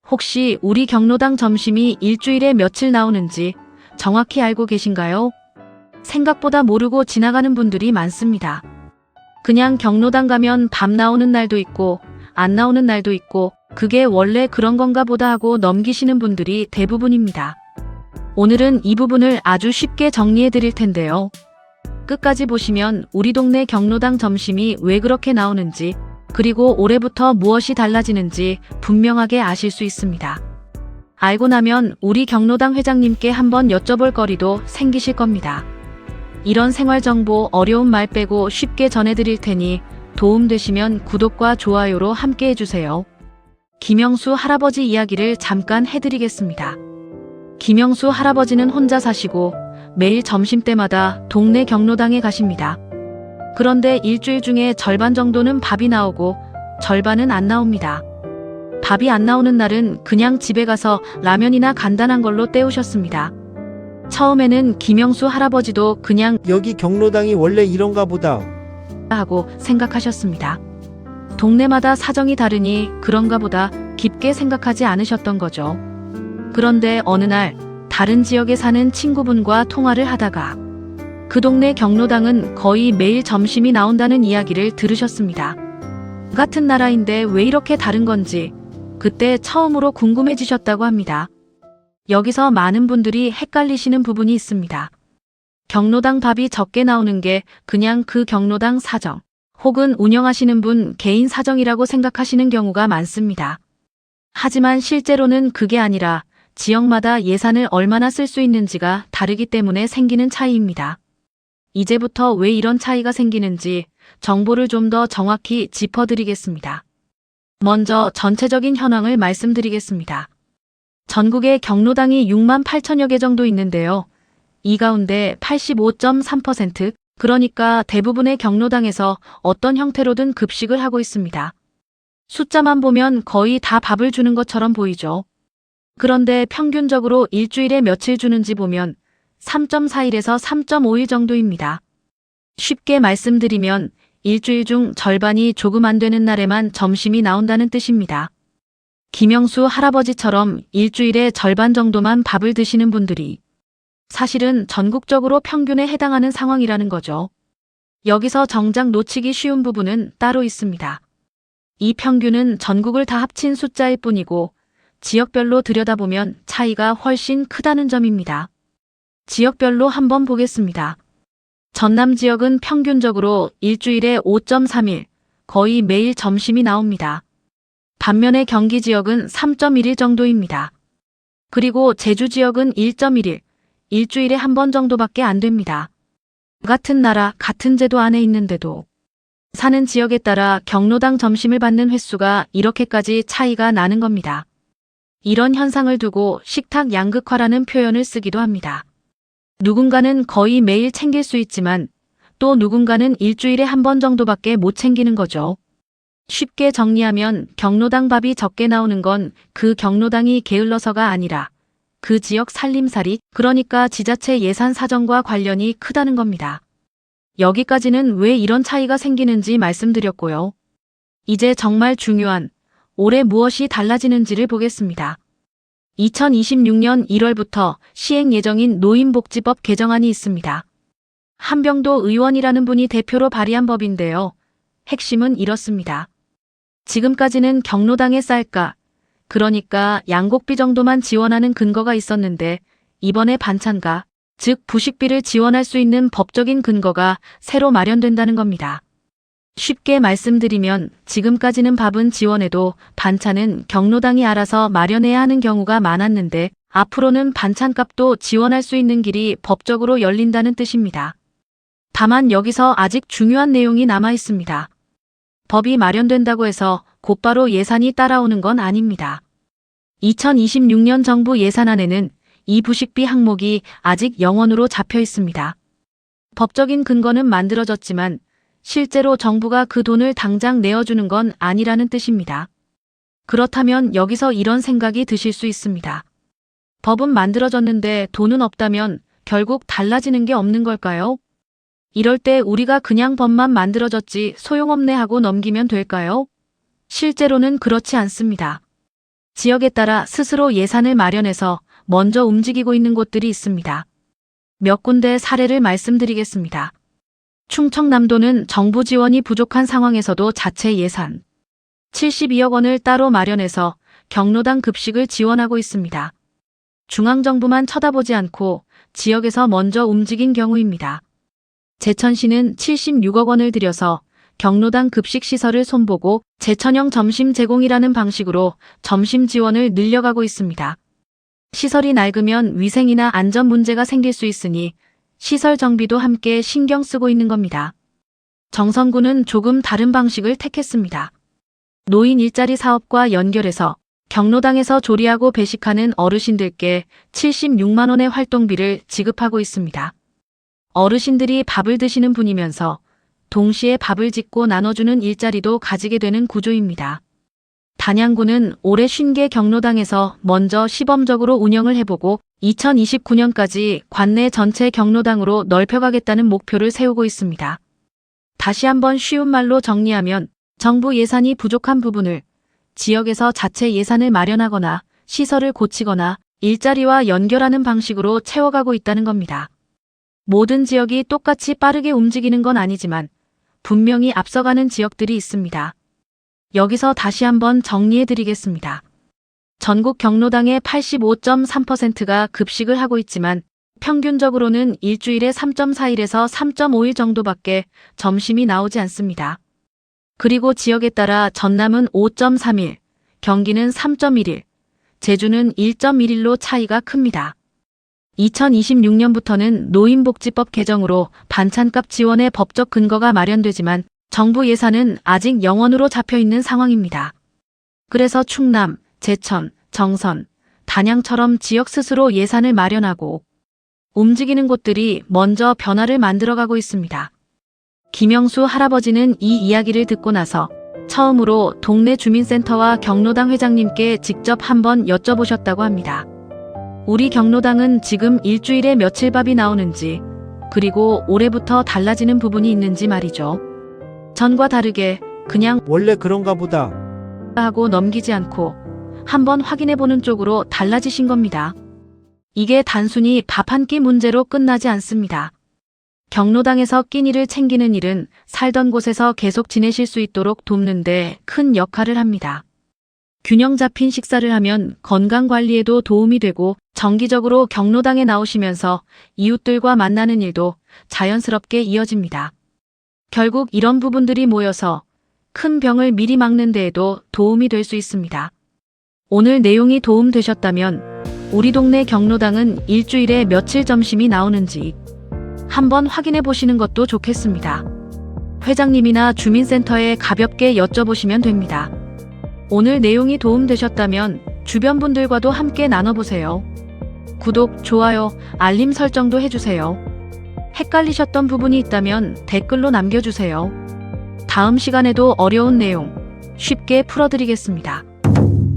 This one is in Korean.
혹시 우리 경로당 점심이 일주일에 며칠 나오는지 정확히 알고 계신가요? 생각보다 모르고 지나가는 분들이 많습니다. 그냥 경로당 가면 밥 나오는 날도 있고 안 나오는 날도 있고 그게 원래 그런 건가 보다 하고 넘기시는 분들이 대부분입니다. 오늘은 이 부분을 아주 쉽게 정리해 드릴 텐데요. 끝까지 보시면 우리 동네 경로당 점심이 왜 그렇게 나오는지, 그리고 올해부터 무엇이 달라지는지 분명하게 아실 수 있습니다. 알고 나면 우리 경로당 회장님께 한번 여쭤볼 거리도 생기실 겁니다. 이런 생활정보 어려운 말 빼고 쉽게 전해드릴 테니 도움되시면 구독과 좋아요로 함께 해주세요. 김영수 할아버지 이야기를 잠깐 해드리겠습니다. 김영수 할아버지는 혼자 사시고 매일 점심때마다 동네 경로당에 가십니다. 그런데 일주일 중에 절반 정도는 밥이 나오고 절반은 안 나옵니다. 밥이 안 나오는 날은 그냥 집에 가서 라면이나 간단한 걸로 때우셨습니다. 처음에는 김영수 할아버지도 그냥 여기 경로당이 원래 이런가 보다 하고 생각하셨습니다. 동네마다 사정이 다르니 그런가 보다 깊게 생각하지 않으셨던 거죠. 그런데 어느 날 다른 지역에 사는 친구분과 통화를 하다가 그 동네 경로당은 거의 매일 점심이 나온다는 이야기를 들으셨습니다. 같은 나라인데 왜 이렇게 다른 건지 그때 처음으로 궁금해지셨다고 합니다. 여기서 많은 분들이 헷갈리시는 부분이 있습니다. 경로당 밥이 적게 나오는 게 그냥 그 경로당 사정, 혹은 운영하시는 분 개인 사정이라고 생각하시는 경우가 많습니다. 하지만 실제로는 그게 아니라 지역마다 예산을 얼마나 쓸 수 있는지가 다르기 때문에 생기는 차이입니다. 이제부터 왜 이런 차이가 생기는지 정보를 좀 더 정확히 짚어드리겠습니다. 먼저 전체적인 현황을 말씀드리겠습니다. 전국에 경로당이 6만 8천여 개 정도 있는데요. 이 가운데 85.3%, 그러니까 대부분의 경로당에서 어떤 형태로든 급식을 하고 있습니다. 숫자만 보면 거의 다 밥을 주는 것처럼 보이죠. 그런데 평균적으로 일주일에 며칠 주는지 보면 3.4일에서 3.5일 정도입니다. 쉽게 말씀드리면 일주일 중 절반이 조금 안 되는 날에만 점심이 나온다는 뜻입니다. 김영수 할아버지처럼 일주일에 절반 정도만 밥을 드시는 분들이 사실은 전국적으로 평균에 해당하는 상황이라는 거죠. 여기서 정작 놓치기 쉬운 부분은 따로 있습니다. 이 평균은 전국을 다 합친 숫자일 뿐이고 지역별로 들여다보면 차이가 훨씬 크다는 점입니다. 지역별로 한번 보겠습니다. 전남 지역은 평균적으로 일주일에 5.3일, 거의 매일 점심이 나옵니다. 반면에 경기 지역은 3.1일 정도입니다. 그리고 제주 지역은 1.1일, 일주일에 한 번 정도밖에 안 됩니다. 같은 나라, 같은 제도 안에 있는데도 사는 지역에 따라 경로당 점심을 받는 횟수가 이렇게까지 차이가 나는 겁니다. 이런 현상을 두고 식탁 양극화라는 표현을 쓰기도 합니다. 누군가는 거의 매일 챙길 수 있지만 또 누군가는 일주일에 한 번 정도밖에 못 챙기는 거죠. 쉽게 정리하면 경로당 밥이 적게 나오는 건 그 경로당이 게을러서가 아니라 그 지역 살림살이, 그러니까 지자체 예산 사정과 관련이 크다는 겁니다. 여기까지는 왜 이런 차이가 생기는지 말씀드렸고요. 이제 정말 중요한 올해 무엇이 달라지는지를 보겠습니다. 2026년 1월부터 시행 예정인 노인복지법 개정안이 있습니다. 한병도 의원이라는 분이 대표로 발의한 법인데요. 핵심은 이렇습니다. 지금까지는 경로당의 쌀가, 그러니까 양곡비 정도만 지원하는 근거가 있었는데 이번에 반찬가, 즉 부식비를 지원할 수 있는 법적인 근거가 새로 마련된다는 겁니다. 쉽게 말씀드리면 지금까지는 밥은 지원해도 반찬은 경로당이 알아서 마련해야 하는 경우가 많았는데 앞으로는 반찬값도 지원할 수 있는 길이 법적으로 열린다는 뜻입니다. 다만 여기서 아직 중요한 내용이 남아 있습니다. 법이 마련된다고 해서 곧바로 예산이 따라오는 건 아닙니다. 2026년 정부 예산안에는 이 부식비 항목이 아직 영원으로 잡혀 있습니다. 법적인 근거는 만들어졌지만 실제로 정부가 그 돈을 당장 내어주는 건 아니라는 뜻입니다. 그렇다면 여기서 이런 생각이 드실 수 있습니다. 법은 만들어졌는데 돈은 없다면 결국 달라지는 게 없는 걸까요? 이럴 때 우리가 그냥 법만 만들어졌지 소용없네 하고 넘기면 될까요? 실제로는 그렇지 않습니다. 지역에 따라 스스로 예산을 마련해서 먼저 움직이고 있는 곳들이 있습니다. 몇 군데 사례를 말씀드리겠습니다. 충청남도는 정부 지원이 부족한 상황에서도 자체 예산 72억 원을 따로 마련해서 경로당 급식을 지원하고 있습니다. 중앙정부만 쳐다보지 않고 지역에서 먼저 움직인 경우입니다. 제천시는 76억 원을 들여서 경로당 급식 시설을 손보고 제천형 점심 제공이라는 방식으로 점심 지원을 늘려가고 있습니다. 시설이 낡으면 위생이나 안전 문제가 생길 수 있으니 시설 정비도 함께 신경 쓰고 있는 겁니다. 정선구는 조금 다른 방식을 택했습니다. 노인 일자리 사업과 연결해서 경로당에서 조리하고 배식하는 어르신들께 76만 원의 활동비를 지급하고 있습니다. 어르신들이 밥을 드시는 분이면서 동시에 밥을 짓고 나눠주는 일자리도 가지게 되는 구조입니다. 단양구는 올해 50개 경로당에서 먼저 시범적으로 운영을 해보고 2029년까지 관내 전체 경로당으로 넓혀가겠다는 목표를 세우고 있습니다. 다시 한번 쉬운 말로 정리하면 정부 예산이 부족한 부분을 지역에서 자체 예산을 마련하거나 시설을 고치거나 일자리와 연결하는 방식으로 채워가고 있다는 겁니다. 모든 지역이 똑같이 빠르게 움직이는 건 아니지만 분명히 앞서가는 지역들이 있습니다. 여기서 다시 한번 정리해드리겠습니다. 전국 경로당의 85.3%가 급식을 하고 있지만 평균적으로는 일주일에 3.4일에서 3.5일 정도밖에 점심이 나오지 않습니다. 그리고 지역에 따라 전남은 5.3일, 경기는 3.1일, 제주는 1.1일로 차이가 큽니다. 2026년부터는 노인복지법 개정으로 반찬값 지원의 법적 근거가 마련되지만 정부 예산은 아직 영원으로 잡혀있는 상황입니다. 그래서 충남, 제천, 정선, 단양처럼 지역 스스로 예산을 마련하고 움직이는 곳들이 먼저 변화를 만들어가고 있습니다. 김영수 할아버지는 이 이야기를 듣고 나서 처음으로 동네 주민센터와 경로당 회장님께 직접 한번 여쭤보셨다고 합니다. 우리 경로당은 지금 일주일에 며칠 밥이 나오는지, 그리고 올해부터 달라지는 부분이 있는지 말이죠. 전과 다르게 그냥 원래 그런가 보다 하고 넘기지 않고 한번 확인해보는 쪽으로 달라지신 겁니다. 이게 단순히 밥 한 끼 문제로 끝나지 않습니다. 경로당에서 끼니를 챙기는 일은 살던 곳에서 계속 지내실 수 있도록 돕는 데 큰 역할을 합니다. 균형 잡힌 식사를 하면 건강관리에도 도움이 되고 정기적으로 경로당에 나오시면서 이웃들과 만나는 일도 자연스럽게 이어집니다. 결국 이런 부분들이 모여서 큰 병을 미리 막는 데에도 도움이 될 수 있습니다. 오늘 내용이 도움되셨다면 우리 동네 경로당은 일주일에 며칠 점심이 나오는지 한번 확인해 보시는 것도 좋겠습니다. 회장님이나 주민센터에 가볍게 여쭤보시면 됩니다. 오늘 내용이 도움되셨다면 주변 분들과도 함께 나눠보세요. 구독, 좋아요, 알림 설정도 해주세요. 헷갈리셨던 부분이 있다면 댓글로 남겨주세요. 다음 시간에도 어려운 내용 쉽게 풀어드리겠습니다.